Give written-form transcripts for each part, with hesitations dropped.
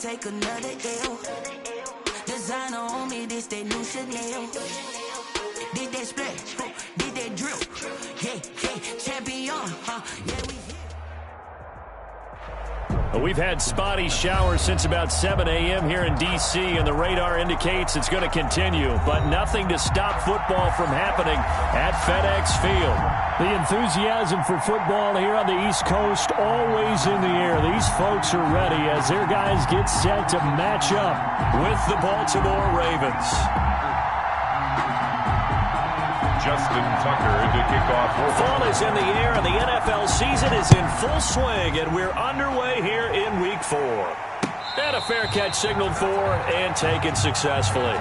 take another L. Designer on me, this that new Chanel. Did that splash, did that drip. Yeah, champion, yeah, we here. We've had spotty showers since about 7 a.m. here in D.C., and the radar indicates it's going to continue, but nothing to stop football from happening at FedEx Field. The enthusiasm for football here on the East Coast always in the air. These folks are ready as their guys get set to match up with the Baltimore Ravens. Justin Tucker to kick off. Fall is in the air, and the NFL season is in full swing, and we're underway here in Week 4. And a fair catch signaled for and taken successfully.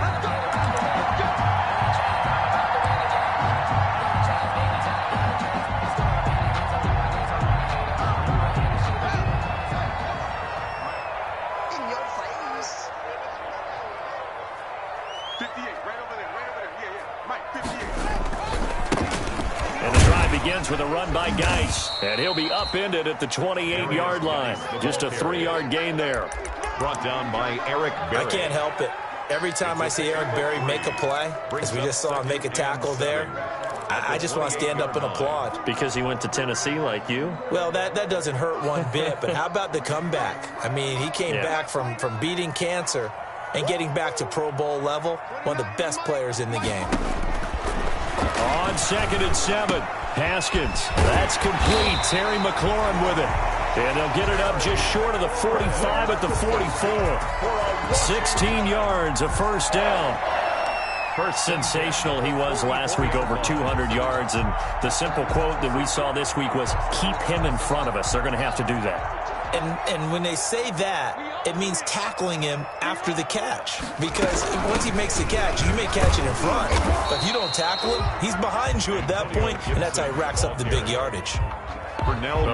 With a run by Geis, and he'll be upended at the 28-yard line. Just a 3-yard gain there. Brought down by Eric Berry. I can't help it. Every time I see Eric Berry make a play, as we just saw him make a tackle there, I just want to stand up and applaud. Because he went to Tennessee like you? Well, that doesn't hurt one bit, but how about the comeback? I mean, he came back from beating cancer and getting back to Pro Bowl level, one of the best players in the game. On 2nd and 7. Haskins, that's complete. Terry McLaurin with it. And they'll get it up just short of the 45 at the 44. 16 yards, a first down. First sensational he was last week, over 200 yards. And the simple quote that we saw this week was, keep him in front of us. They're going to have to do that. And when they say that, it means tackling him after the catch. Because once he makes the catch, you may catch it in front. But if you don't tackle him, he's behind you at that point, and that's how he racks up the big yardage.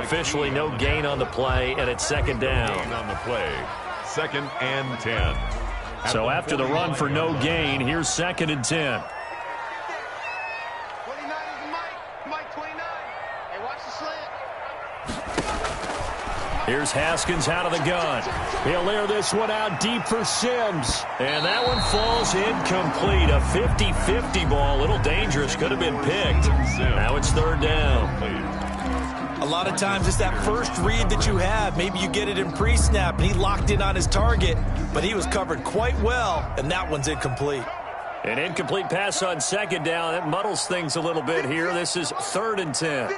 Officially no gain on the play, and it's 2nd down. On the play, 2nd and 10. So after the run for no gain, here's 2nd and 10. Here's Haskins out of the gun. He'll air this one out deep for Sims. And that one falls incomplete. A 50-50 ball. A little dangerous. Could have been picked. Now it's 3rd down. A lot of times it's that first read that you have. Maybe you get it in pre-snap, and he locked in on his target. But he was covered quite well, and that one's incomplete. An incomplete pass on 2nd down. That muddles things a little bit here. This is 3rd and 10.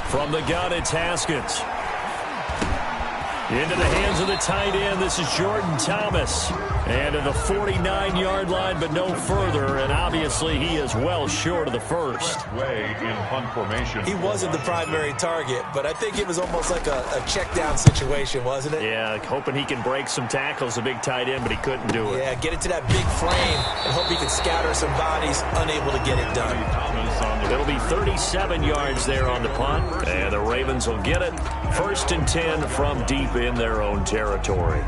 From the gun, it's Haskins. Into the hands of the tight end. This is Jordan Thomas. And to the 49-yard line, but no further. And obviously, he is well short of the first. Way in punt formation. He wasn't the primary target, but I think it was almost like a check-down situation, wasn't it? Yeah, hoping he can break some tackles, a big tight end, but he couldn't do it. Yeah, get it to that big frame and hope he can scatter some bodies, unable to get it done. It'll be 37 yards there on the punt, and the Ravens will get it. 1st and 10 from deep in their own territory.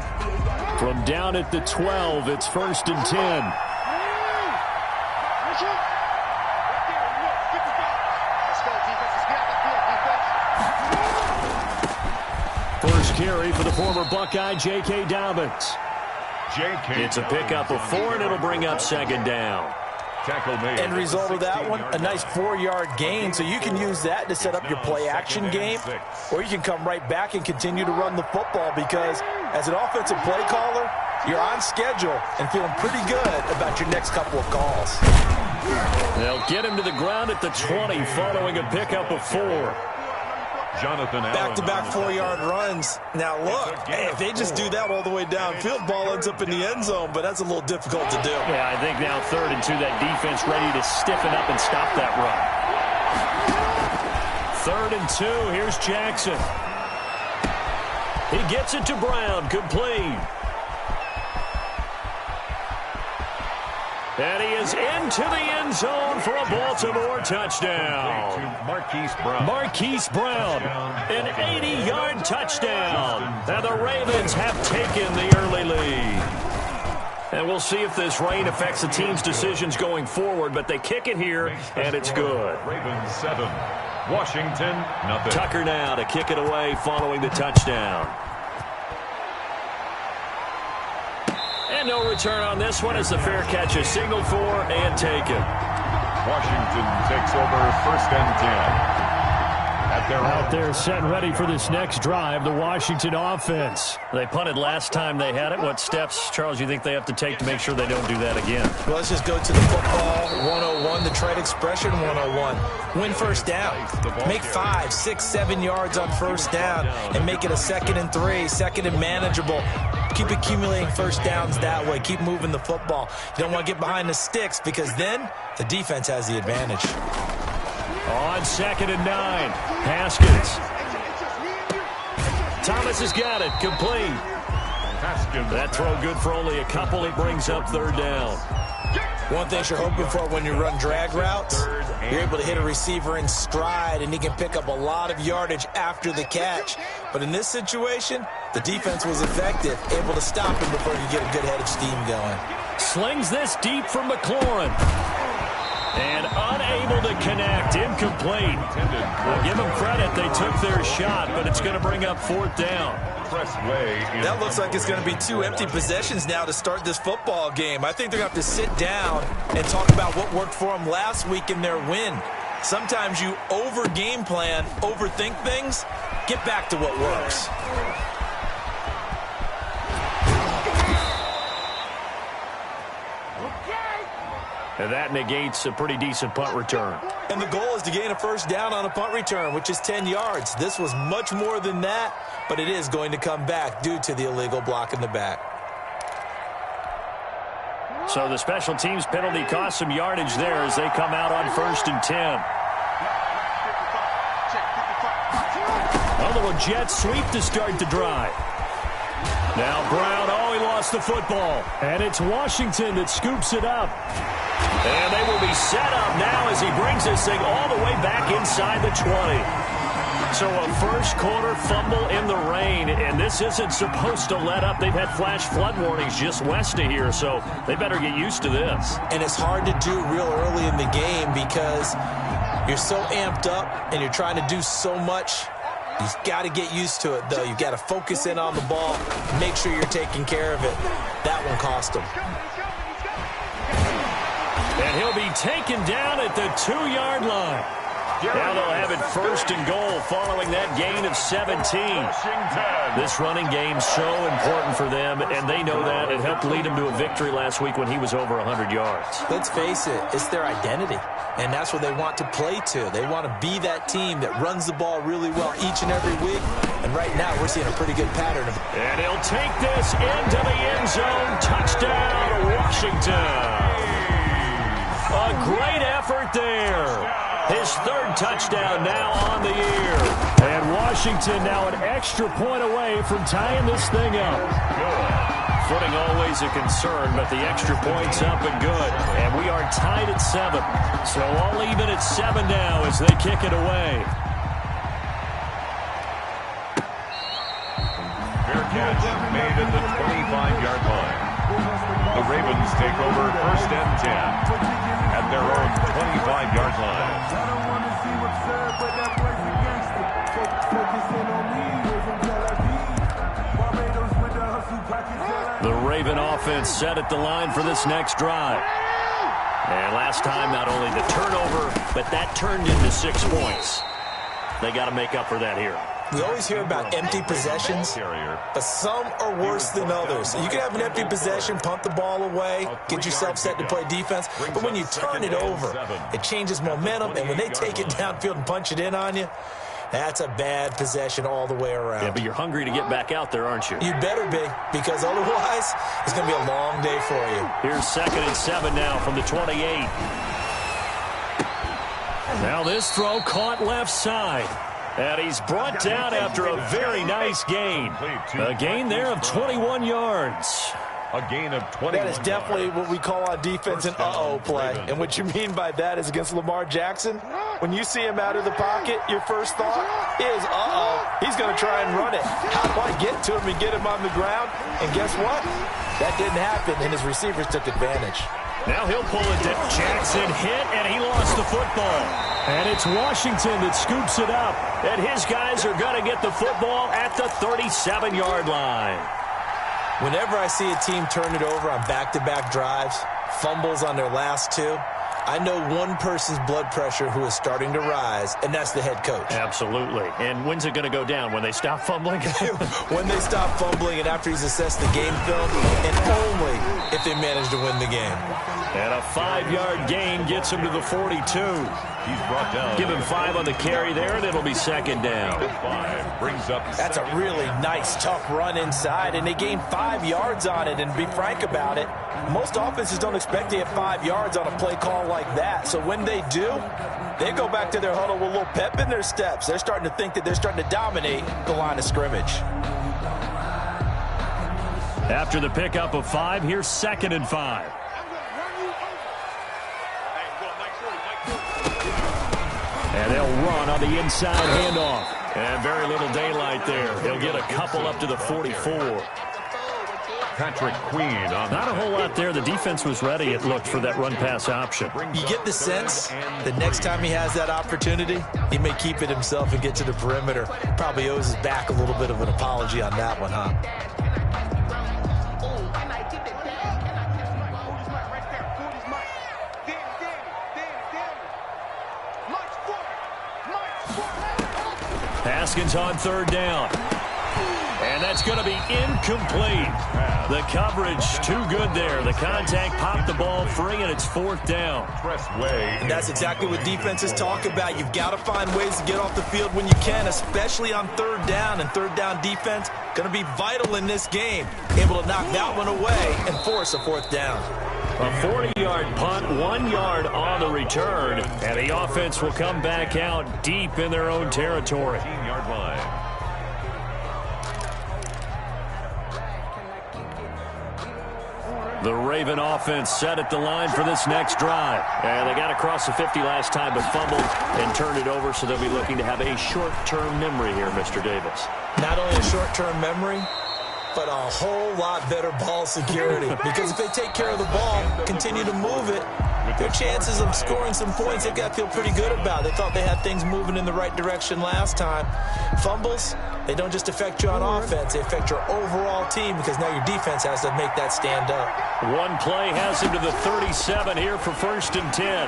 From down at the 12, it's 1st and 10. First carry for the former Buckeye, J.K. Dobbins. It's a pickup of 4, and it'll bring up 2nd down. Tackle made. End result of that one, a nice 4-yard gain, so you can use that to set up your play-action game, or you can come right back and continue to run the football because as an offensive play caller, you're on schedule and feeling pretty good about your next couple of calls. They'll get him to the ground at the 20 following a pickup of 4. Jonathan Allen. Back-to-back 4-yard runs. Now look, if they just do that all the way downfield, ball ends up in the end zone, but that's a little difficult to do. Yeah, I think now 3rd and 2, that defense ready to stiffen up and stop that run. 3rd and 2, here's Jackson. He gets it to Brown, complete. And he is into the end zone for a Baltimore touchdown. Marquise Brown, an 80-yard touchdown. And the Ravens have taken the early lead. And we'll see if this rain affects the team's decisions going forward, but they kick it here, and it's good. Ravens 7, Washington nothing. Tucker now to kick it away following the touchdown. And no return on this one as the fair catch is signaled for and taken. Washington takes over 1st and 10. Out there set and ready for this next drive, the Washington offense. They punted last time they had it. What steps, Charles, you think they have to take to make sure they don't do that again? Well, let's just go to the football 101, the trade expression 101. Win first down. Make 5, 6, 7 yards on first down and make it a 2nd and 3, 2nd and manageable. Keep accumulating first downs that way. Keep moving the football. You don't want to get behind the sticks because then the defense has the advantage. On 2nd and 9, Haskins. Thomas has got it, complete. Haskins. That throw good for only a couple. It brings up 3rd down. One thing you're hoping for when you run drag routes, you're able to hit a receiver in stride, and he can pick up a lot of yardage after the catch. But in this situation, the defense was effective, able to stop him before you get a good head of steam going. Slings this deep from McLaurin. And unable to connect, incomplete. Well, give them credit, they took their shot, but it's going to bring up 4th down. That looks like it's going to be 2 empty possessions now to start this football game. I think they're going to have to sit down and talk about what worked for them last week in their win. Sometimes you over-game plan, overthink things, get back to what works. And that negates a pretty decent punt return. And the goal is to gain a first down on a punt return, which is 10 yards. This was much more than that, but it is going to come back due to the illegal block in the back. So the special teams penalty cost some yardage there as they come out on 1st and 10. A little jet sweep to start the drive. Now Brown, he lost the football. And it's Washington that scoops it up. And they will be set up now as he brings this thing all the way back inside the 20. So a first quarter fumble in the rain, and this isn't supposed to let up. They've had flash flood warnings just west of here, so they better get used to this. And it's hard to do real early in the game because you're so amped up and you're trying to do so much. You've got to get used to it, though. You've got to focus in on the ball, make sure you're taking care of it. That one cost him. And he'll be taken down at the 2-yard line. Now they'll have it 1st and goal following that gain of 17. This running game's so important for them, and they know that. It helped lead them to a victory last week when he was over 100 yards. Let's face it, it's their identity, and that's what they want to play to. They want to be that team that runs the ball really well each and every week, and right now we're seeing a pretty good pattern. And he'll take this into the end zone. Touchdown, Washington. A great effort there. His 3rd touchdown now on the year. And Washington now an extra point away from tying this thing up. Footing always a concern, but the extra point's up and good. And we are tied at 7. So all even at 7 now as they kick it away. Fair catch made at the 25-yard line. The Ravens take over 1st and 10 at their own 25-yard line. The Raven offense set at the line for this next drive. And last time, not only the turnover, but that turned into 6 points. They got to make up for that here. We always hear about empty possessions, but some are worse than others. You can have an empty possession, punt the ball away, get yourself set to play defense, but when you turn it over, it changes momentum, and when they take it downfield and punch it in on you, that's a bad possession all the way around. Yeah, but you're hungry to get back out there, aren't you? You better be, because otherwise, it's going to be a long day for you. Here's 2nd and 7 now from the 28. Now this throw caught left side. And he's brought down after a very nice gain. A gain there of 21 yards. A gain of 20. That is definitely what we call on defense an uh-oh play. And what you mean by that is against Lamar Jackson, when you see him out of the pocket, your first thought is, uh-oh, he's going to try and run it. How do I get to him and get him on the ground? And guess what? That didn't happen, and his receivers took advantage. Now he'll pull it. Jackson hit, and he lost the football. And it's Washington that scoops it up. And his guys are going to get the football at the 37-yard line. Whenever I see a team turn it over on back-to-back drives, fumbles on their last two, I know one person's blood pressure who is starting to rise, and that's the head coach. Absolutely. And when's it going to go down? When they stop fumbling? When they stop fumbling and after he's assessed the game film, and only if they manage to win the game. And a 5-yard gain gets him to the 42. He's brought down. Give him 5 on the carry there, and it'll be second down. 5 brings up. That's a really nice, tough run inside, and they gained 5 yards on it. And to be frank about it, most offenses don't expect to get 5 yards on a play call like that. So when they do, they go back to their huddle with a little pep in their steps. They're starting to think that they're starting to dominate the line of scrimmage. After the pickup of 5, here's second and 5. And they'll run on the inside handoff. And very little daylight there. He'll get a couple up to the 44. Patrick Queen on. Not a whole lot there. The defense was ready, it looked, for that run-pass option. You get the sense that next time he has that opportunity, he may keep it himself and get to the perimeter. Probably owes his back a little bit of an apology on that one, huh? Haskins on third down. And that's going to be incomplete. The coverage too good there. The contact popped the ball free, and it's fourth down. And that's exactly what defenses talk about. You've got to find ways to get off the field when you can, especially on third down. And third down defense going to be vital in this game. Able to knock that one away and force a fourth down. A 40-yard punt, 1 yard on the return, and the offense will come back out deep in their own territory. 15-yard line. The Raven offense set at the line for this next drive. And they got across the 50 last time, but fumbled and turned it over, so they'll be looking to have a short-term memory here, Mr. Davis. Not only a short-term memory, but a whole lot better ball security. Because if they take care of the ball, continue to move it, their chances of scoring some points, they've got to feel pretty good about. They thought they had things moving in the right direction last time. Fumbles, they don't just affect you on offense, they affect your overall team, because now your defense has to make that stand up. One play has him to the 37 here for first and 10.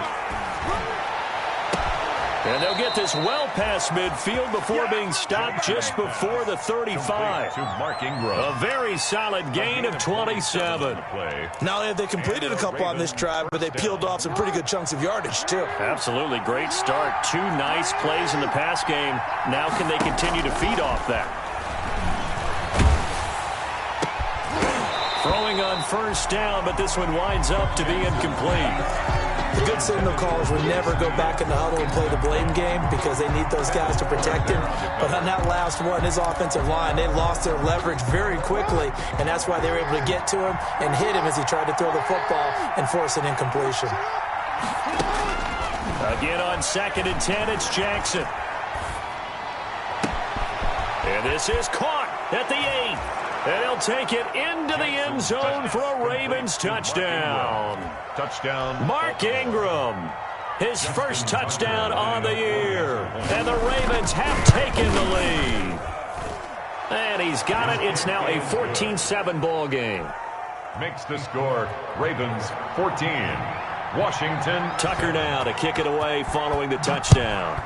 And they'll get this well past midfield before being stopped just before the 35. To Mark Ingram. A very solid gain of 27. Not only have they completed a couple on this drive, but they peeled off some pretty good chunks of yardage, too. Absolutely. Great start. 2 nice plays in the pass game. Now can they continue to feed off that? Throwing on first down, but this one winds up to be incomplete. The good signal callers would never go back in the huddle and play the blame game because they need those guys to protect him. But on that last one, his offensive line, they lost their leverage very quickly, and that's why they were able to get to him and hit him as he tried to throw the football and force an incompletion. Again on second and 10, it's Jackson. And this is caught at the 8. And he'll take it into the end zone for a Ravens touchdown. Touchdown. Mark Ingram, his first touchdown on the year. And the Ravens have taken the lead. And he's got it. It's now a 14-7 ball game. Makes the score Ravens 14. Washington. Tucker now to kick it away following the touchdown.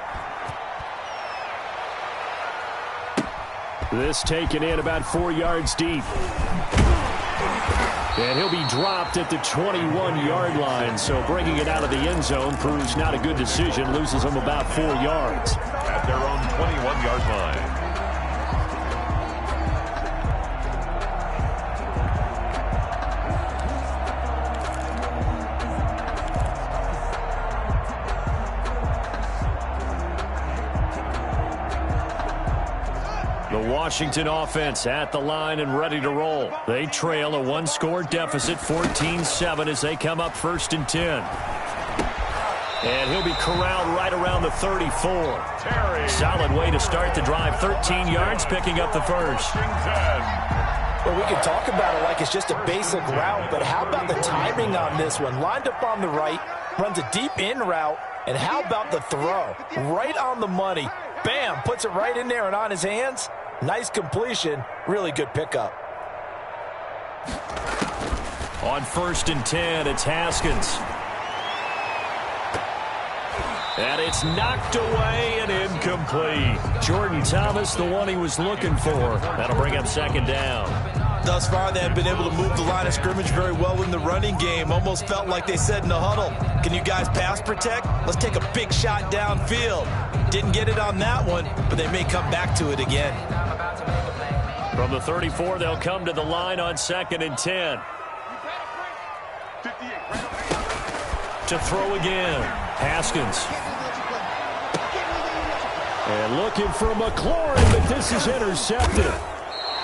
This taken in about 4 yards deep. And he'll be dropped at the 21-yard line. So bringing it out of the end zone proves not a good decision. Loses him about 4 yards. At their own 21-yard line. The Washington offense at the line and ready to roll. They trail a 1-score deficit, 14-7, as they come up first and 10. And he'll be corralled right around the 34. Solid way to start the drive. 13 yards, picking up the first. Well, we can talk about it like it's just a basic route, but how about the timing on this one? Lined up on the right, runs a deep in route, and how about the throw? Right on the money. Bam, puts it right in there and on his hands. Nice completion, really good pickup. On 1st and 10, it's Haskins. And it's knocked away and incomplete. Jordan Thomas, the one he was looking for. That'll bring up 2nd down. Thus far, they have been able to move the line of scrimmage very well in the running game. Almost felt like they said in the huddle, can you guys pass protect? Let's take a big shot downfield. Didn't get it on that one, but they may come back to it again. From the 34, they'll come to the line on 2nd and 10. To throw again, Haskins. And looking for McLaurin, but this is intercepted.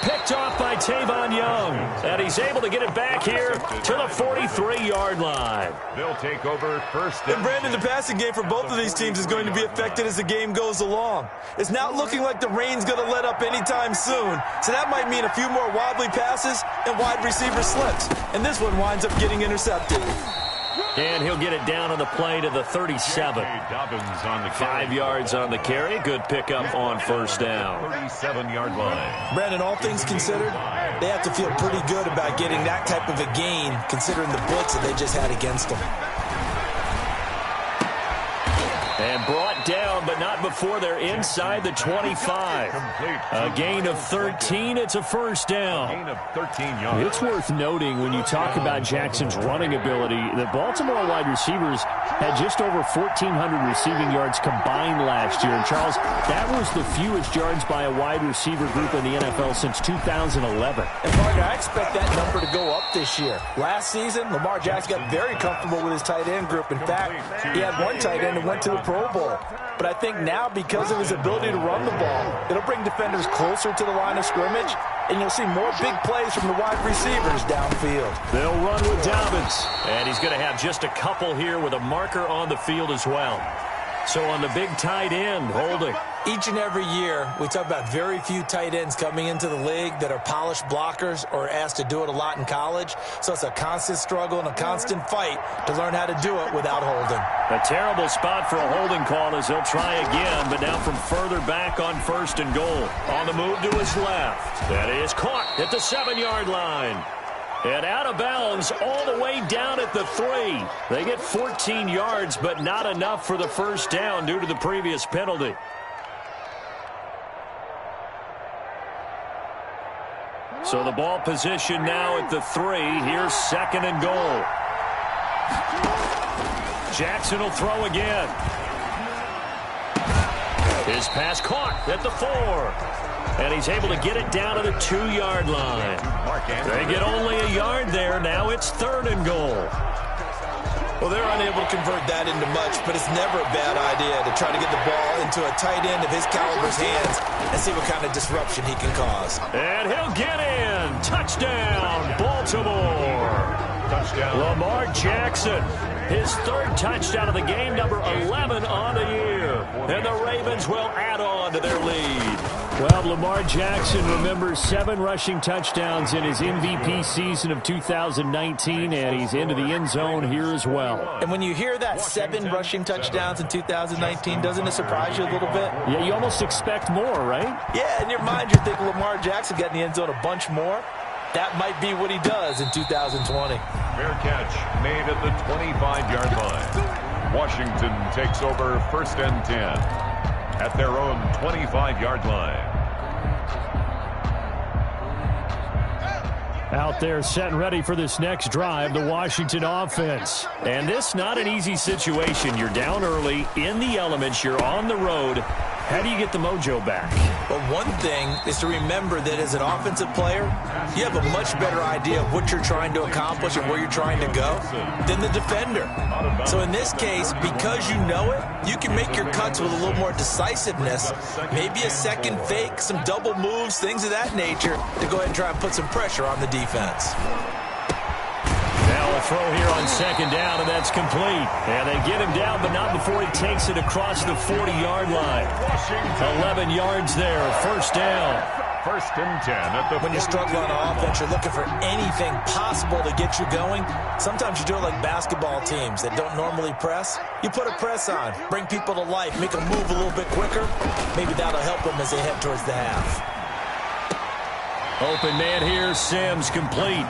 Picked off by Tavon Young. And he's able to get it back here to the 43-yard line. They'll take over 1st. And Brandon, the passing game for both of these teams is going to be affected as the game goes along. It's not looking like the rain's going to let up anytime soon. So that might mean a few more wobbly passes and wide receiver slips. And this one winds up getting intercepted. And he'll get it down on the play to the 37. 5 yards on the carry. Good pickup on 1st down. 37-yard line. Brandon, all things considered, they have to feel pretty good about getting that type of a gain, considering the blitz that they just had against them. And brought down, but not before they're inside the 25. A gain of 13. It's a 1st down. Gain of 13 yards. It's worth noting when you talk about Jackson's running ability, the Baltimore wide receivers had just over 1,400 receiving yards combined last year. And, Charles, that was the fewest yards by a wide receiver group in the NFL since 2011. And, Mark, I expect that number to go up this year. Last season, Lamar Jackson got very comfortable with his tight end group. In fact, he had one tight end and went to the Pro Bowl. But I think now, because of his ability to run the ball, it'll bring defenders closer to the line of scrimmage, and you'll see more big plays from the wide receivers downfield. They'll run with Dobbins. And he's going to have just a couple here with a marker on the field as well. So on the big tight end, holding. Each and every year, we talk about very few tight ends coming into the league that are polished blockers or asked to do it a lot in college. So it's a constant struggle and a constant fight to learn how to do it without holding. A terrible spot for a holding call as they'll try again, but now from further back on 1st and goal. On the move to his left. That is caught at the 7-yard line. And out of bounds all the way down at the 3. They get 14 yards, but not enough for the 1st down due to the previous penalty. So the ball position now at the 3. Here's 2nd and goal. Jackson will throw again. His pass caught at the 4. And he's able to get it down to the 2-yard line. They get only a yard there. Now it's 3rd and goal. Well, they're unable to convert that into much, but it's never a bad idea to try to get the ball into a tight end of his caliber's hands and see what kind of disruption he can cause. And he'll get in. Touchdown, Baltimore. Touchdown. Lamar Jackson, his 3rd touchdown of the game, number 11 on the year. And the Ravens will add on to their lead. Well, Lamar Jackson remembers 7 rushing touchdowns in his MVP season of 2019, and he's into the end zone here as well. And when you hear that 7 rushing touchdowns in 2019, doesn't it surprise you a little bit? Yeah, you almost expect more, right? Yeah, in your mind, you're thinking Lamar Jackson got in the end zone a bunch more. That might be what he does in 2020. Fair catch made at the 25-yard line. Washington takes over 1st and 10. At their own 25-yard line. Out there set and ready for this next drive, the Washington offense. And this not an easy situation. You're down early, in the elements, you're on the road. How do you get the mojo back? Well, one thing is to remember that as an offensive player, you have a much better idea of what you're trying to accomplish and where you're trying to go than the defender. So in this case, because you know it, you can make your cuts with a little more decisiveness, maybe a second fake, some double moves, things of that nature, to go ahead and try and put some pressure on the defense. Now a throw here on 2nd down, and that's complete. And they get him down, but not before he takes it across the 40-yard line. 11 yards there, 1st down. First and 10 at the When you struggle on offense, you're looking for anything possible to get you going. Sometimes you do it like basketball teams that don't normally press. You put a press on, bring people to life, make them move a little bit quicker. Maybe that'll help them as they head towards the half. Open man here, Sims, complete.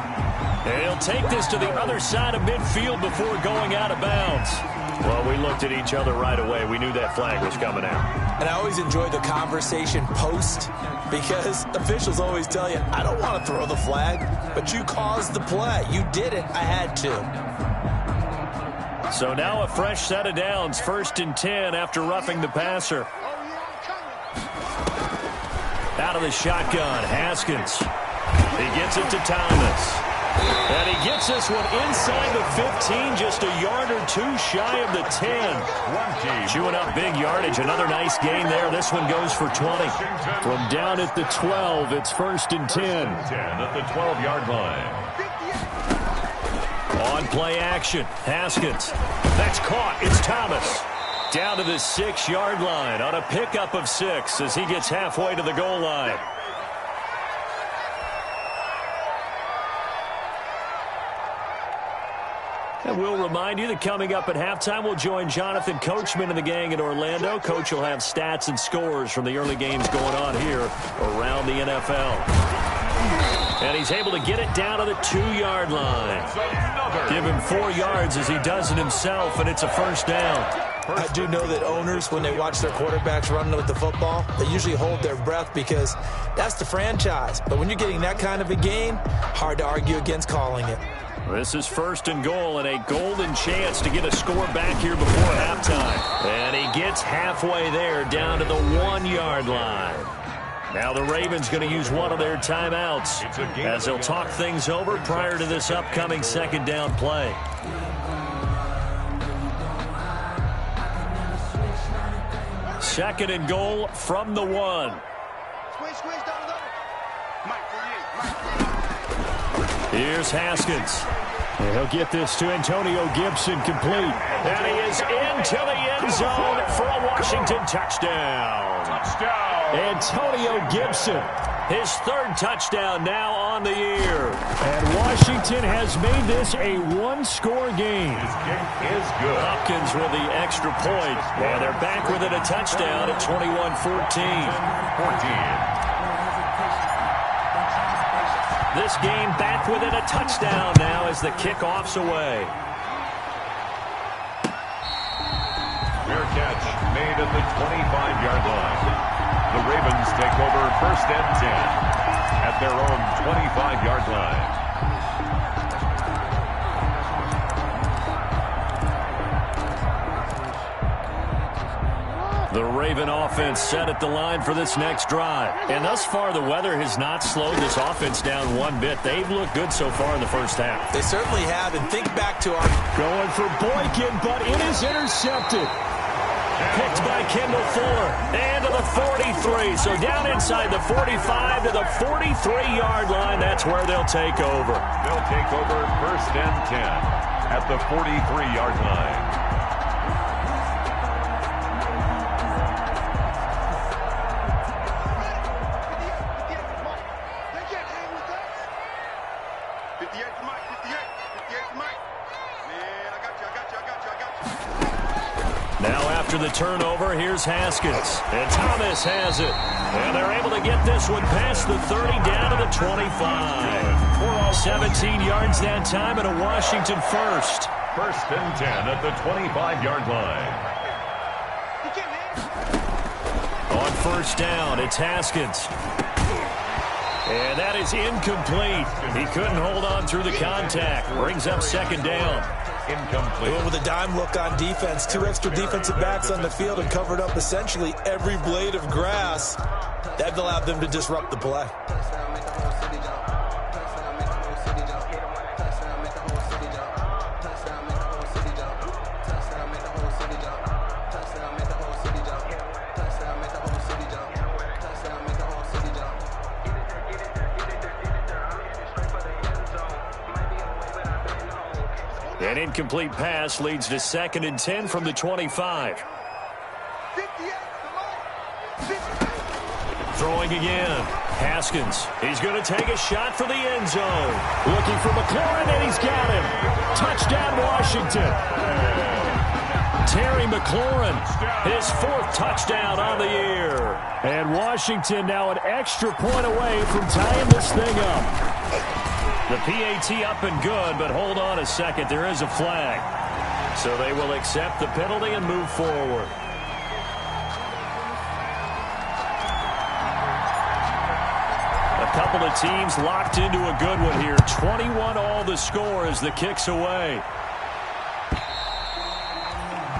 And he'll take this to the other side of midfield before going out of bounds. Well, we looked at each other right away. We knew that flag was coming out. And I always enjoy the conversation post because officials always tell you, I don't want to throw the flag, but you caused the play. You did it. I had to. So now a fresh set of downs, first and 10 after roughing the passer. Out of the shotgun, Haskins. He gets it to Thomas. And he gets this one inside the 15, just a yard or two shy of the 10. Chewing up big yardage. Another nice gain there. This one goes for 20. From down at the 12, it's first and 10. 10 at the 12-yard line. On play action, Haskins. That's caught. It's Thomas. Down to the 6-yard line on a pickup of 6 as he gets halfway to the goal line. And we'll remind you that coming up at halftime, we'll join Jonathan Coachman and the gang in Orlando. Coach will have stats and scores from the early games going on here around the NFL. And he's able to get it down to the 2-yard line. Give him 4 yards as he does it himself, and it's a first down. I do know that owners, when they watch their quarterbacks running with the football, they usually hold their breath because that's the franchise. But when you're getting that kind of a gain, hard to argue against calling it. This is first and goal and a golden chance to get a score back here before halftime. And he gets halfway there down to the 1-yard line. Now the Ravens going to use one of their timeouts as they'll talk things over prior to this upcoming second down play. Second and goal from the 1. Here's Haskins. And he'll get this to Antonio Gibson complete. And he is into the end zone for a Washington touchdown. Antonio Gibson, his 3rd touchdown now on the year. And Washington has made this a 1-score game. His kick is good. Hopkins with the extra point. And they're back with it a touchdown at 21-14. This game back within a touchdown now as the kickoff's away. Fair catch made at the 25-yard line. The Ravens take over first and 10 at their own 25-yard line. The Raven offense set at the line for this next drive. And thus far, the weather has not slowed this offense down one bit. They've looked good so far in the first half. They certainly have. And think back to our... Going for Boykin, but it is intercepted. Picked by Kendall Fuller. And to the 43. So down inside the 45 to the 43-yard line. That's where they'll take over. They'll take over first and 10 at the 43-yard line. The turnover, here's Haskins. And Thomas has it. And they're able to get this one past the 30 down to the 25. 17 yards that time and a Washington first. First and 10 at the 25-yard line. On first down, it's Haskins. And that is incomplete. He couldn't hold on through the contact. Brings up second down. Incomplete. With a dime look on defense, 2 extra defensive backs on the field and covered up essentially every blade of grass. That allowed them to disrupt the play. An incomplete pass leads to second and 10 from the 25. Throwing again. Haskins, he's going to take a shot for the end zone. Looking for McLaurin, and he's got him. Touchdown, Washington. Terry McLaurin, his 4th touchdown on the year. And Washington now an extra point away from tying this thing up. The PAT up and good, but hold on a second. There is a flag. So they will accept the penalty and move forward. A couple of teams locked into a good one here. 21 all the score as the kick's away.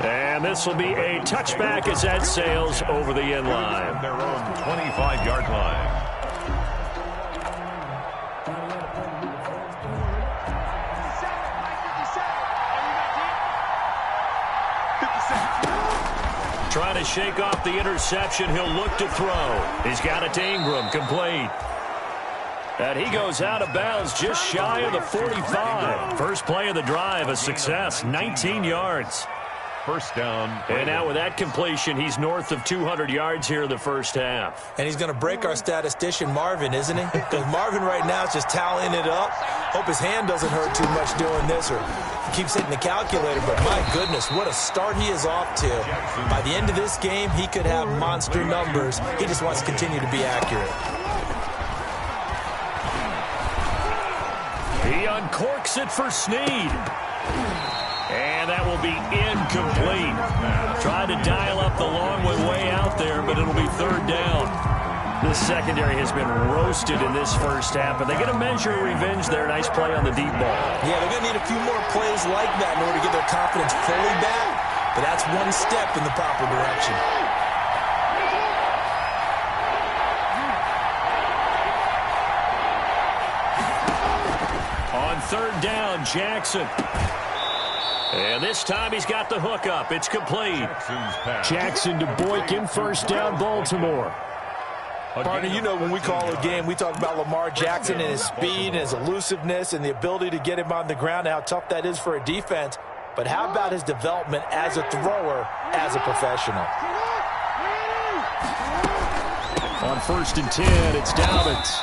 And this will be a touchback as that sails over the end line. Their own 25-yard line. Trying to shake off the interception. He'll look to throw. He's got it to Ingram. Complete. And he goes out of bounds just shy of the 45. First play of the drive, a success. 19 yards. First down. And now with that completion, he's north of 200 yards here in the first half. And he's going to break our statistician, Marvin, isn't he? Because Marvin right now is just tallying it up. Hope his hand doesn't hurt too much doing this or keeps hitting the calculator. But my goodness, what a start he is off to. By the end of this game, he could have monster numbers. He just wants to continue to be accurate. He uncorks it for Snead. And that will be incomplete. Tried to dial up the long one way out there, but it'll be 3rd down. This secondary has been roasted in this first half, but they get a measure of revenge there. Nice play on the deep ball. Yeah, they're going to need a few more plays like that in order to get their confidence fully back, but that's one step in the proper direction. On 3rd down, Jackson. And this time he's got the hook up. It's complete. Jackson to Boykin, first down, Baltimore. Partner, you know when we call a game, we talk about Lamar Jackson and his speed and his elusiveness and the ability to get him on the ground and how tough that is for a defense. But how about his development as a thrower, as a professional? On 1st and 10, it's Dobbins.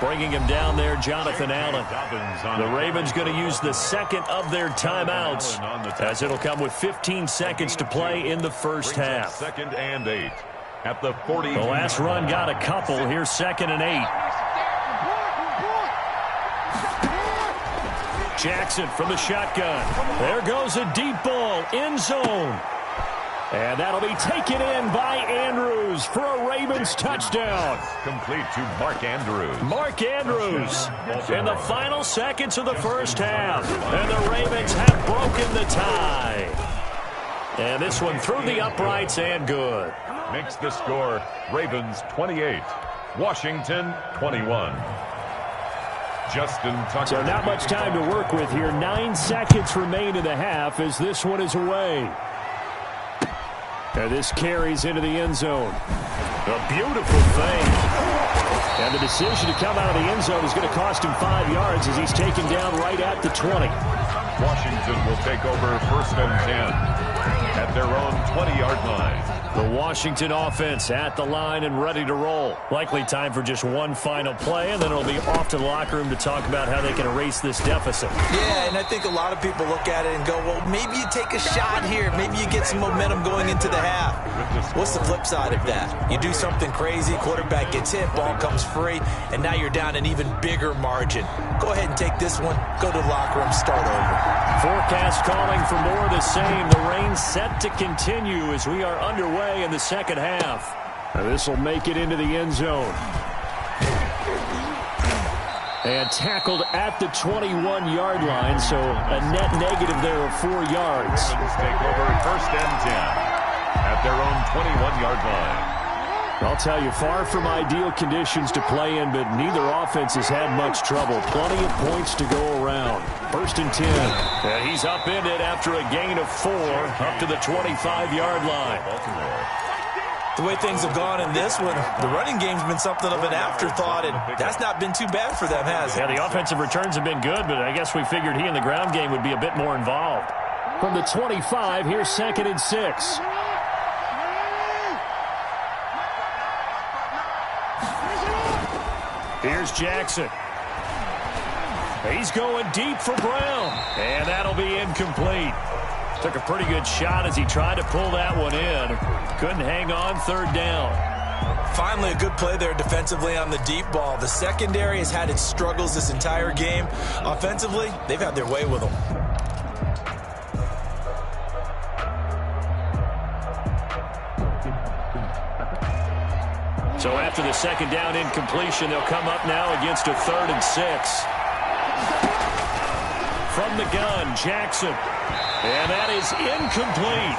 Bringing him down there, Jonathan Allen. The Ravens going to use the 2nd of their timeouts as it'll come with 15 seconds to play in the first half. 2nd and 8 at the 40. The last run got a couple. Here's 2nd and 8. Jackson from the shotgun. There goes a deep ball, end zone. And that'll be taken in by Andrews for a Ravens touchdown. Complete to Mark Andrews. Mark Andrews in the final seconds of the first half. And the Ravens have broken the tie. And this one through the uprights and good. Makes the score Ravens 28, Washington 21. Justin Tucker. So not much time to work with here. 9 seconds remain in the half as this one is away. And this carries into the end zone. A beautiful thing. And the decision to come out of the end zone is going to cost him 5 yards as he's taken down right at the 20. Washington will take over 1st and 10 at their own 20-yard line. The Washington offense at the line and ready to roll. Likely time for just one final play, and then it'll be off to the locker room to talk about how they can erase this deficit. Yeah, and I think a lot of people look at it and go, well, maybe you take a shot here. Maybe you get some momentum going into the half. What's the flip side of that? You do something crazy, quarterback gets hit, ball comes free, and now you're down an even bigger margin. Go ahead and take this one, go to the locker room, start over. Forecast calling for more of the same. The rain set to continue as we are underway in the second half. And this will make it into the end zone. And tackled at the 21-yard line, so a net negative there of 4 yards. Ravens take over 1st and 10 at their own 21-yard line. I'll tell you, far from ideal conditions to play in, but neither offense has had much trouble. Plenty of points to go around. 1st and 10. And he's upended after a gain of 4 up to the 25-yard line. The way things have gone in this one, the running game's been something of an afterthought, and that's not been too bad for them, has it? Yeah, the offensive returns have been good, but I guess we figured he in the ground game would be a bit more involved. From the 25, here's 2nd and 6. Here's Jackson. He's going deep for Brown. And that'll be incomplete. Took a pretty good shot as he tried to pull that one in. Couldn't hang on, third down. Finally, a good play there defensively on the deep ball. The secondary has had its struggles this entire game. Offensively, they've had their way with them. So after the second down incompletion, they'll come up now against a 3rd and 6. From the gun, Jackson. And that is incomplete.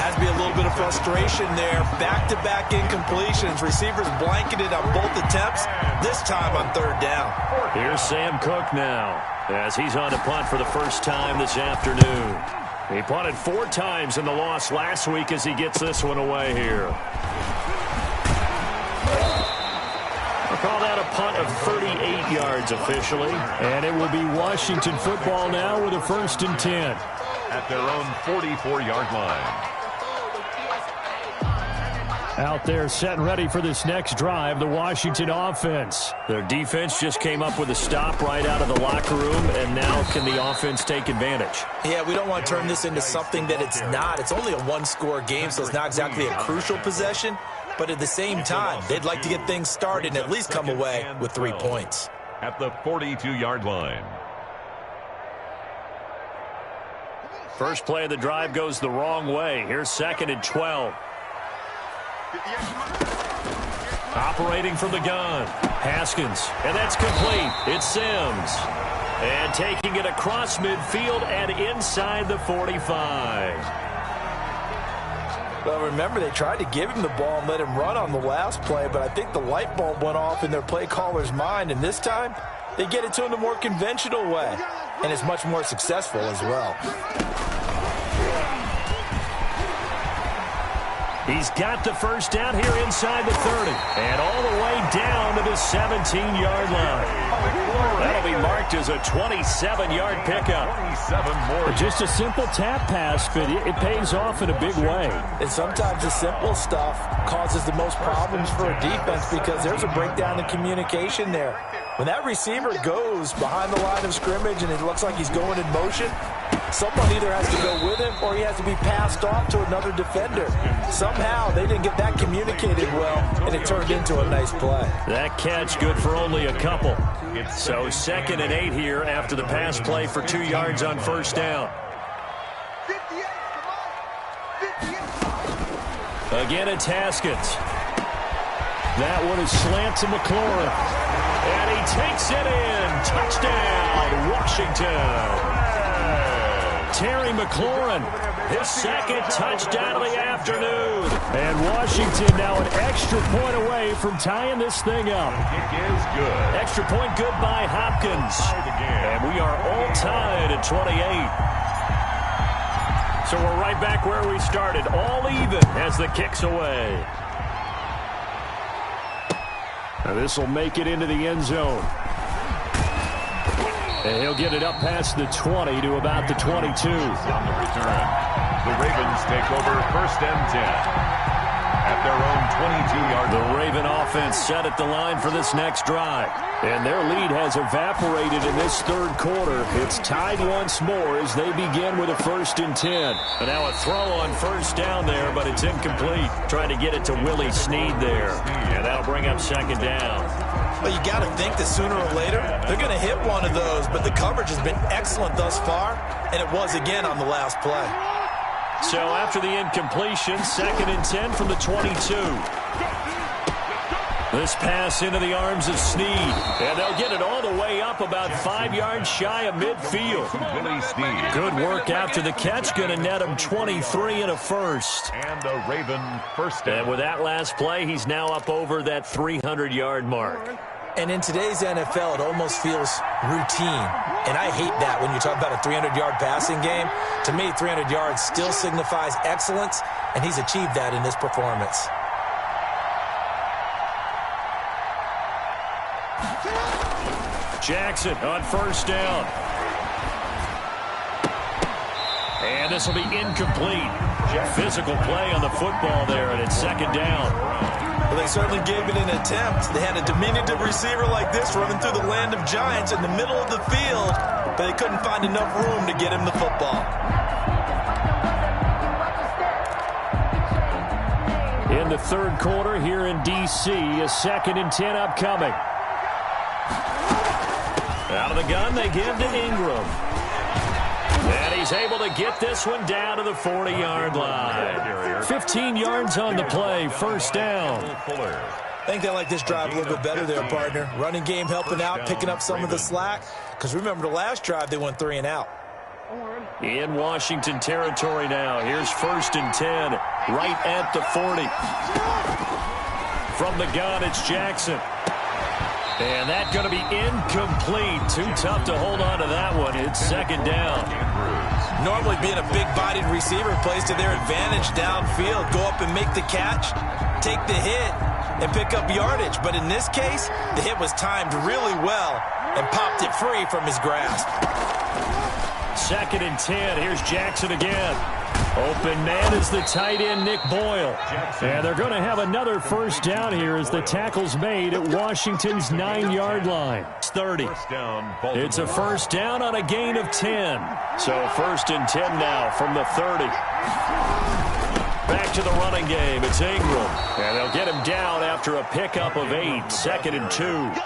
Has to be a little bit of frustration there. Back-to-back incompletions. Receivers blanketed on both attempts, this time on 3rd down. Here's Sam Cook now, as he's on to punt for the first time this afternoon. He punted 4 times in the loss last week as he gets this one away here. I'll call that a punt of 38 yards officially. And it will be Washington football now with a 1st and 10. At their own 44-yard line. Out there set and ready for this next drive, the Washington offense. Their defense just came up with a stop right out of the locker room, and now can the offense take advantage? Yeah, we don't want to turn this into something that it's not. It's only a 1-score game, so it's not exactly a crucial possession. But at the same time, they'd like to get things started and at least come away with 3 points. At the 42-yard line. First play of the drive goes the wrong way. Here's 2nd and 12. Operating from the gun, Haskins, and that's complete. It's Sims. And taking it across midfield and inside the 45. Well, remember, they tried to give him the ball and let him run on the last play, but I think the light bulb went off in their play caller's mind, and this time they get it to him the more conventional way, and it's much more successful as well. He's got the first down here inside the 30. And all the way down to the 17-yard line. That'll be marked as a 27-yard pickup. 27 more. Just a simple tap pass, but it pays off in a big way. And sometimes the simple stuff causes the most problems for a defense because there's a breakdown in communication there. When that receiver goes behind the line of scrimmage and it looks like he's going in motion, someone either has to go with him or he has to be passed off to another defender. Somehow they didn't get that communicated well, and it turned into a nice play. That catch good for only a couple. So 2nd and 8 here after the pass play for 2 yards on first down. Again, it's Haskins. That one is slant to McLaurin. And he takes it in. Touchdown, Washington. Terry McLaurin, his 2nd touchdown of the afternoon. And Washington now an extra point away from tying this thing up. Kick is good. Extra point good by Hopkins. And we are all tied at 28. So we're right back where we started, all even as the kick's away. Now this will make it into the end zone. And he'll get it up past the 20 to about the 22. On the return, the Ravens take over 1st and 10. At their own 22-yard line. The Raven offense set at the line for this next drive. And their lead has evaporated in this 3rd quarter. It's tied once more as they begin with a 1st and 10. And now a throw on first down there, but it's incomplete. Trying to get it to Willie Snead there. And that'll bring up 2nd down. Well, you got to think that sooner or later they're going to hit one of those, but the coverage has been excellent thus far, and it was again on the last play. So after the incompletion, 2nd and 10 from the 22. This pass into the arms of Snead. And they'll get it all the way up about 5 yards shy of midfield. Willie Snead. Good work after the catch. Going to net him 23 and a first. And the Raven first down. And with that last play, he's now up over that 300-yard mark. And in today's NFL, it almost feels routine. And I hate that when you talk about a 300-yard passing game. To me, 300 yards still signifies excellence, and he's achieved that in this performance. Jackson on first down. And this will be incomplete. Physical play on the football there, and it's 2nd down. Well, they certainly gave it an attempt. They had a diminutive receiver like this running through the land of giants in the middle of the field, but they couldn't find enough room to get him the football. In the third quarter here in D.C., a 2nd and 10 upcoming. Out of the gun, they give to Ingram. And he's able to get this one down to the 40-yard line. 15 yards on the play, first down. I think they like this drive a little bit better there, partner. Running game helping out, picking up some of the slack. Because remember, the last drive, they went 3 and out. In Washington territory now. Here's 1st and 10, right at the 40. From the gun, it's Jackson. And that's going to be incomplete. Too tough to hold on to that one. It's 2nd down. Normally being a big-bodied receiver plays to their advantage downfield. Go up and make the catch, take the hit, and pick up yardage. But in this case, the hit was timed really well and popped it free from his grasp. 2nd and 10. Here's Jackson again. Open man is the tight end, Nick Boyle. And they're going to have another first down here as the tackle's made at Washington's 9-yard line. It's 30. It's a first down on a gain of 10. So 1st and 10 now from the 30. Back to the running game. It's Ingram. And they'll get him down after a pickup of 8. 2nd and 2.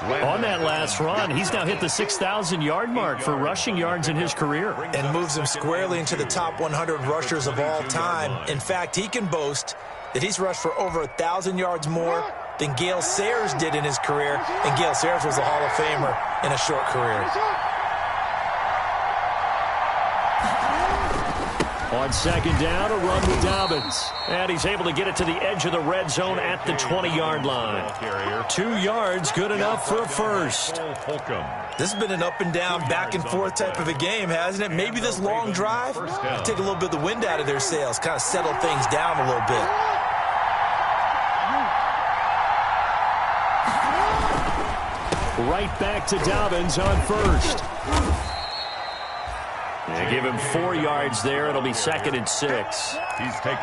On that last run, he's now hit the 6,000-yard mark for rushing yards in his career. And moves him squarely into the top 100 rushers of all time. In fact, he can boast that he's rushed for over 1,000 yards more than Gale Sayers did in his career. And Gale Sayers was a Hall of Famer in a short career. On 2nd down, a run with Dobbins. And he's able to get it to the edge of the red zone at the 20-yard line. 2 yards, good enough for a first. This has been an up-and-down, back-and-forth type of a game, hasn't it? Maybe this long drive take a little bit of the wind out of their sails, kind of settle things down a little bit. Right back to Dobbins on 1st. They give him 4 yards there. It'll be 2nd and 6.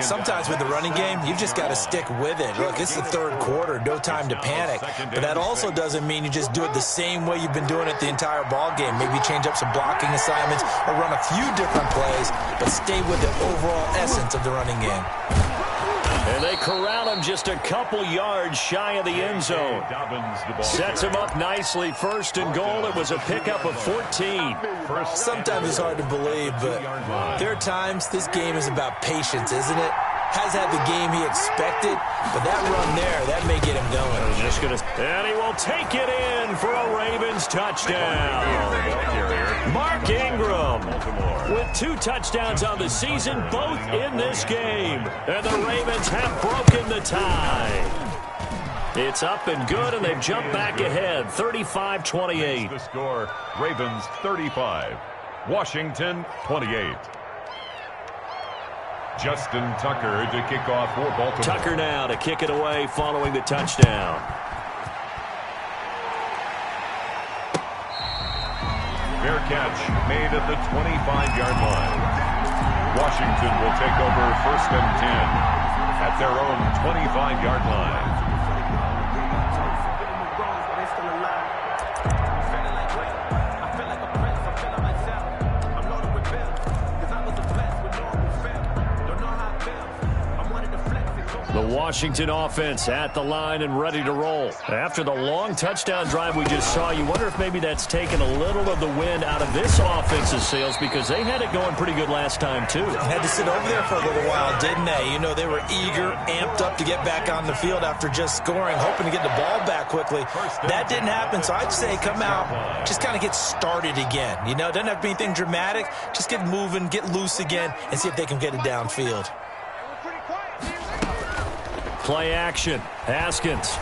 Sometimes with the running game, you've just got to stick with it. Look, it's the third quarter, no time to panic. But that also doesn't mean you just do it the same way you've been doing it the entire ball game. Maybe change up some blocking assignments or run a few different plays, but stay with the overall essence of the running game. And they corral him just a couple yards shy of the end zone. Sets him up nicely. 1st and goal. It was a pickup of 14. Sometimes it's hard to believe, but there are times this game is about patience, isn't it? Has had the game he expected, but that run there, that may get him going. And he will take it in for a Ravens touchdown. Mark Ingram with 2 touchdowns on the season, both in this game. And the Ravens have broken the tie. It's up and good, and they've jumped back ahead, 35-28. The score, Ravens 35, Washington 28. Justin Tucker to kick off for Baltimore. Tucker now to kick it away following the touchdown. Fair catch made at the 25-yard line. Washington will take over 1st and 10 at their own 25-yard line. The Washington offense at the line and ready to roll. After the long touchdown drive we just saw, you wonder if maybe that's taken a little of the wind out of this offense's sails because they had it going pretty good last time, too. Had to sit over there for a little while, didn't they? You know, they were eager, amped up to get back on the field after just scoring, hoping to get the ball back quickly. That didn't happen, so I'd say come out, just kind of get started again. You know, it doesn't have to be anything dramatic. Just get moving, get loose again, and see if they can get it downfield. Play action. Haskins.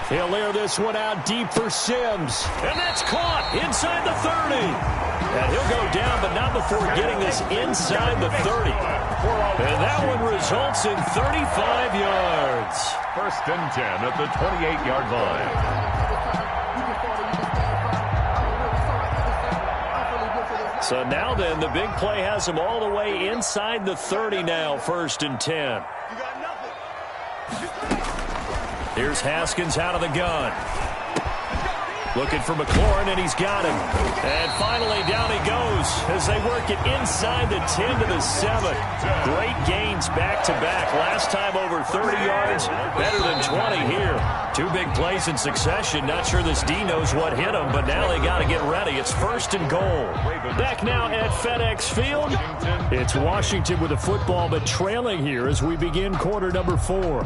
He'll layer this one out deep for Sims. And that's caught inside the 30. And he'll go down, but not before getting this inside the 30. And that one results in 35 yards. 1st and 10 at the 28-yard line. So now then, the big play has him all the way inside the 30 now, 1st and 10. Here's Haskins out of the gun. Looking for McLaurin, and he's got him. And finally, down he goes as they work it inside the 10 to the 7. Great gains back-to-back. Last time over 30 yards, better than 20 here. 2 big plays in succession. Not sure this D knows what hit him, but now they got to get ready. It's 1st and goal. Back now at FedEx Field. It's Washington with the football, but trailing here as we begin quarter number 4.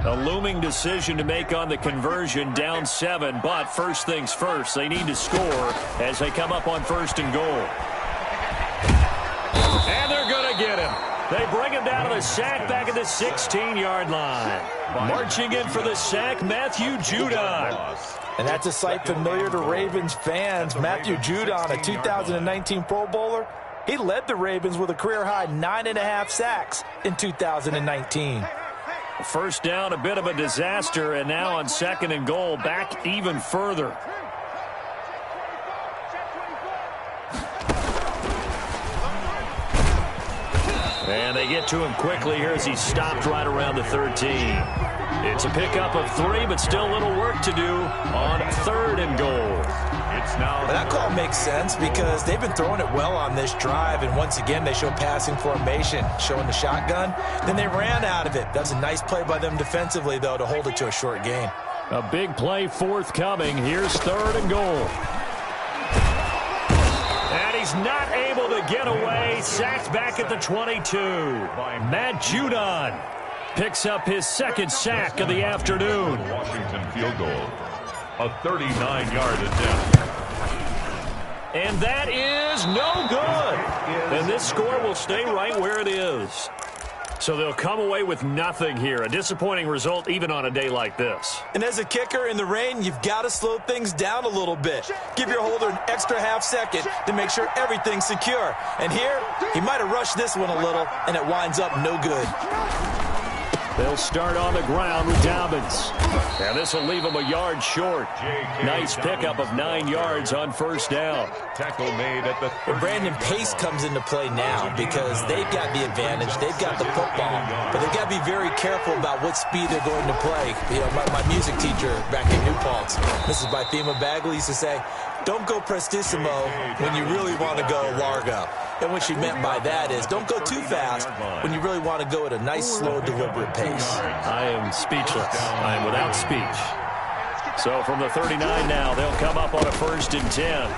A looming decision to make on the conversion, down 7, but first things first, they need to score as they come up on 1st and goal. And they're going to get him. They bring him down to the sack back at the 16-yard line. Marching in for the sack, Matthew Judon. And that's a sight familiar to Ravens fans. Matthew Judon, a 2019 Pro Bowler. He led the Ravens with a career-high 9.5 sacks in 2019. First down, a bit of a disaster, and now on 2nd and goal, back even further. And they get to him quickly here as he's stopped right around the 13. It's a pickup of 3, but still a little work to do on 3rd and goal. Well, that call makes sense because they've been throwing it well on this drive, and once again they show passing formation, showing the shotgun. Then they ran out of it. That's a nice play by them defensively, though, to hold it to a short gain. A big play forthcoming. Here's 3rd and goal. And he's not able to get away. Sacked back at the 22. Matt Judon picks up his 2nd sack of the afternoon. Washington field goal. A 39-yard attempt. And that is no good. And this score will stay right where it is. So they'll come away with nothing here. A disappointing result even on a day like this. And as a kicker in the rain, you've got to slow things down a little bit. Give your holder an extra half second to make sure everything's secure. And here, he might have rushed this one a little, and it winds up no good. They'll start on the ground with Dobbins. And this will leave him a yard short. Nice pickup of 9 yards on 1st down. Tackle made at the 30. Brandon, pace comes into play now because they've got the advantage. They've got the football. But they've got to be very careful about what speed they're going to play. You know, my music teacher back in New Paltz, Mrs. Bythema Bagley, used to say, don't go prestissimo when you really want to go largo. And what she meant by that is don't go too fast when you really want to go at a nice, slow, deliberate pace. I am speechless. I am without speech. So from the 39 now, they'll come up on a 1st and 10.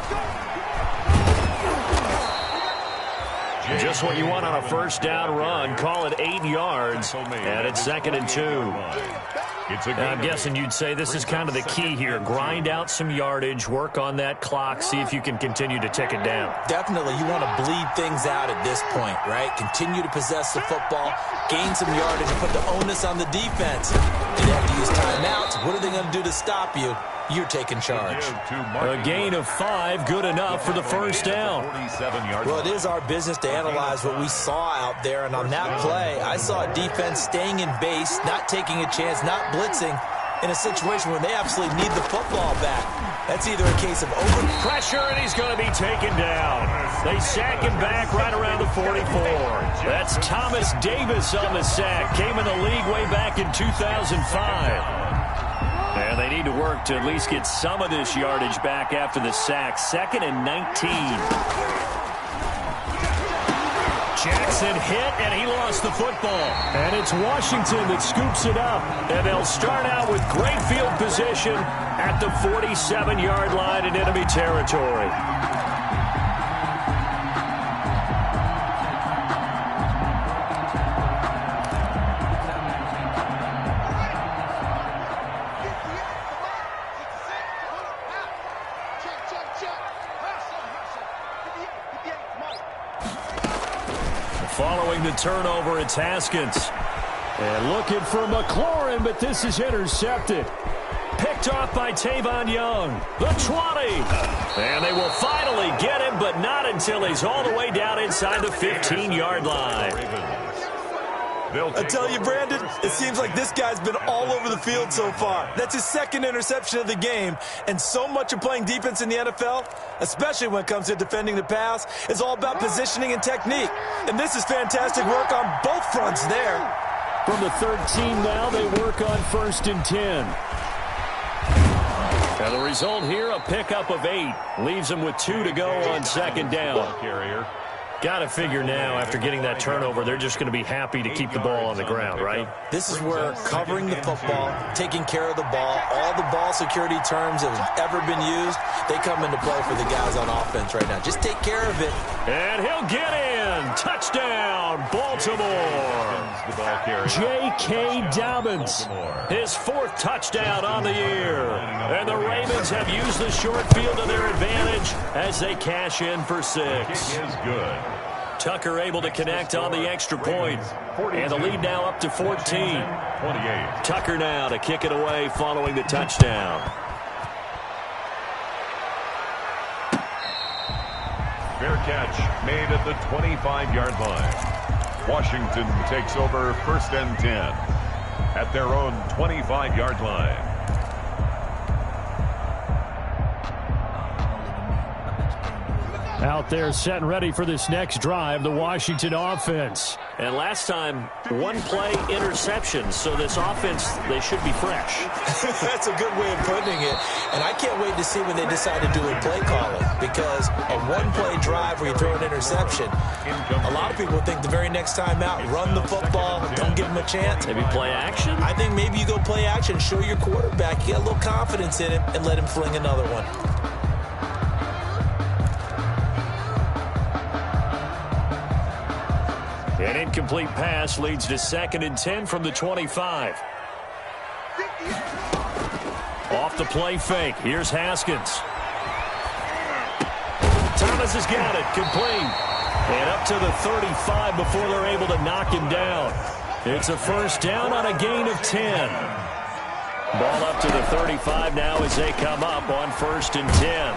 Just what you want on a 1st down run. Call it 8 yards, and it's 2nd and 2. I'm guessing you'd say this is kind of the key here. Grind out some yardage, work on that clock, see if you can continue to tick it down. Definitely. You want to bleed things out at this point, right? Continue to possess the football, gain some yardage, and put the onus on the defense. And they have to use timeouts. What are they going to do to stop you? You're taking charge. A gain of 5, good enough for the 1st down. Well, it is our business to analyze what we saw out there, and on that play, I saw a defense staying in base, not taking a chance, not blitzing, in a situation where they absolutely need the football back. That's either a case of over pressure, and he's going to be taken down. They sack him back right around the 44. That's Thomas Davis on the sack. Came in the league way back in 2005. And they need to work to at least get some of this yardage back after the sack. 2nd and 19. Jackson hit, and he lost the football. And it's Washington that scoops it up. And they'll start out with great field position at the 47-yard line in enemy territory. Following the turnover, it's Haskins. And looking for McLaurin, but this is intercepted. Picked off by Tavon Young. The 20. And they will finally get him, but not until he's all the way down inside the 15-yard line. I tell you, Brandon, it seems like this guy's been all over the field so far. That's his second interception of the game, and so much of playing defense in the NFL, especially when it comes to defending the pass, is all about positioning and technique. And this is fantastic work on both fronts there. From the 13 now, they work on 1st and 10. And the result here, a pickup of 8. Leaves them with 2 to go on 2nd down. Got to figure now, after getting that turnover, they're just going to be happy to keep the ball on the ground, right? This is where covering the football, taking care of the ball, all the ball security terms that have ever been used, they come into play for the guys on offense right now. Just take care of it. And he'll get in. Touchdown, Baltimore. J.K. Dobbins, his 4th touchdown on the year. And the Ravens have used the short field to their advantage as they cash in for 6. Is good. Tucker able to connect on the extra point. And the lead now up to 14. 28. Tucker now to kick it away following the touchdown. Fair catch made at the 25-yard line. Washington takes over 1st and 10 at their own 25-yard line. Out there set and ready for this next drive, the Washington offense. And last time, 1-play interception, so this offense, they should be fresh. That's a good way of putting it. And I can't wait to see when they decide to do a play calling, because a 1-play drive where you throw an interception, a lot of people think the very next time out, run the football, don't give them a chance. Maybe play action? I think maybe you go play action, show your quarterback, you got a little confidence in him, and let him fling another one. An incomplete pass leads to 2nd and 10 from the 25. Off the play fake. Here's Haskins. Thomas has got it. Complete. And up to the 35 before they're able to knock him down. It's a 1st down on a gain of 10. Ball up to the 35 now as they come up on 1st and 10.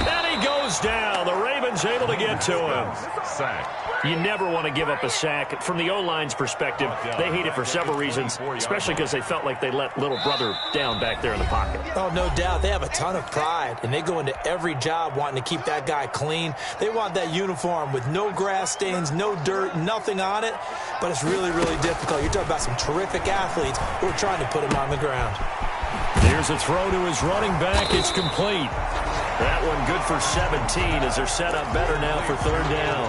And he goes down. The Ravens able to get to him. Sack. You never want to give up a sack. From the O-line's perspective, they hate it for several reasons, especially because they felt like they let little brother down back there in the pocket. Oh, no doubt. They have a ton of pride, and they go into every job wanting to keep that guy clean. They want that uniform with no grass stains, no dirt, nothing on it, but it's really, really difficult. You're talking about some terrific athletes who are trying to put him on the ground. Here's a throw to his running back. It's complete. That one good for 17 as they're set up better now for 3rd down.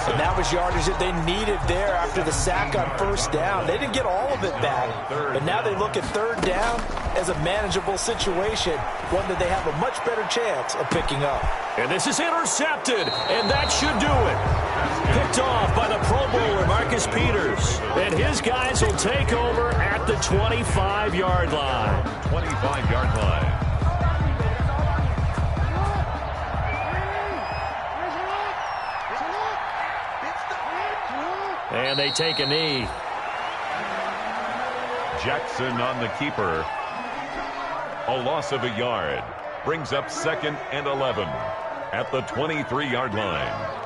And that was yardage that they needed there after the sack on 1st down. They didn't get all of it back, but now they look at 3rd down as a manageable situation, one that they have a much better chance of picking up. And this is intercepted, and that should do it. Picked off by the Pro Bowler, Marcus Peters. And his guys will take over at the 25-yard line. 25-yard line. And they take a knee. Jackson on the keeper. A loss of a yard. Brings up 2nd and 11 at the 23-yard line.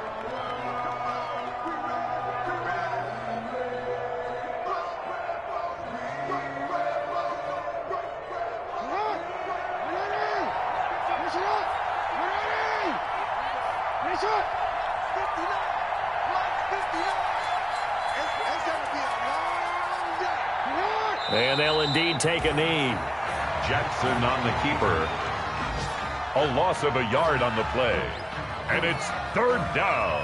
And they'll indeed take a knee. Jackson on the keeper. A loss of a yard on the play. And it's 3rd down.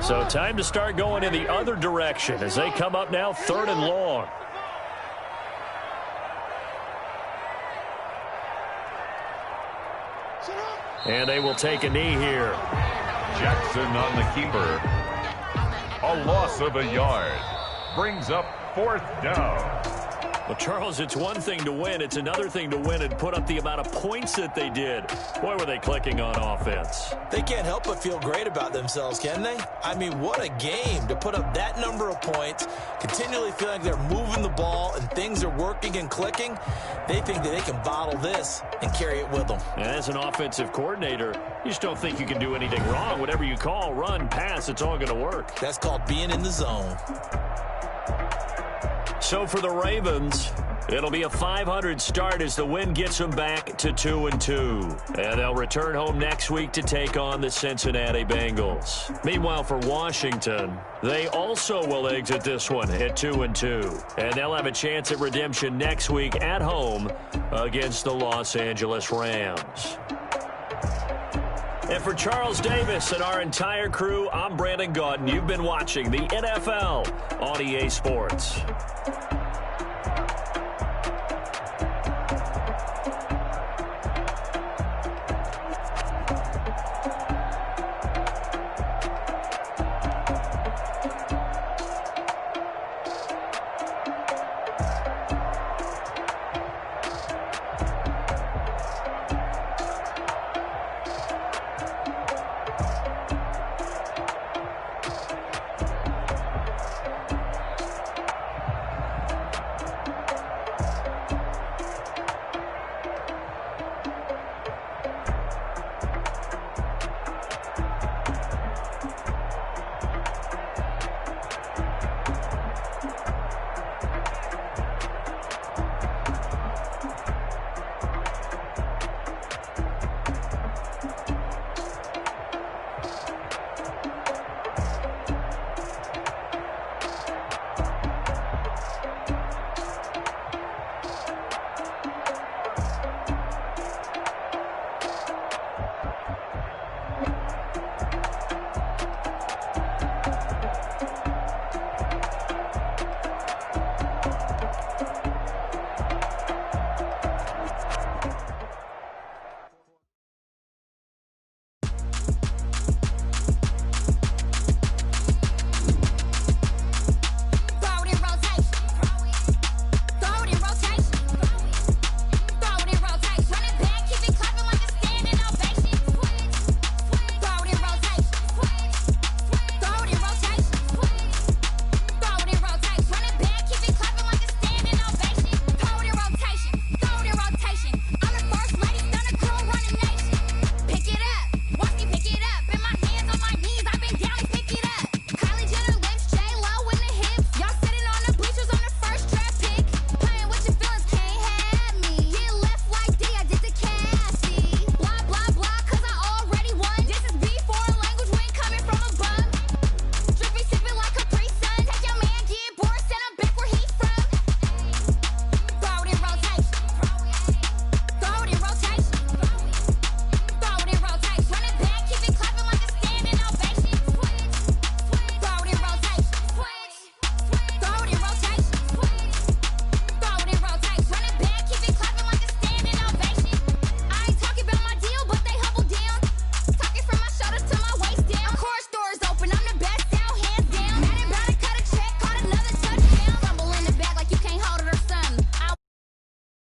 So time to start going in the other direction as they come up now 3rd and long. And they will take a knee here. Jackson on the keeper. A loss of a yard. Brings up 4th down. Well, Charles, it's one thing to win. It's another thing to win and put up the amount of points that they did. Boy, were they clicking on offense. They can't help but feel great about themselves, can they? I mean, what a game to put up that number of points, continually feeling like they're moving the ball and things are working and clicking. They think that they can bottle this and carry it with them. And as an offensive coordinator, you just don't think you can do anything wrong. Whatever you call, run, pass, it's all going to work. That's called being in the zone. So for the Ravens, it'll be a .500 start as the win gets them back to 2-2. And they'll return home next week to take on the Cincinnati Bengals. Meanwhile, for Washington, they also will exit this one at 2-2. And they'll have a chance at redemption next week at home against the Los Angeles Rams. And for Charles Davis and our entire crew, I'm Brandon Gaudin. You've been watching the NFL on EA Sports.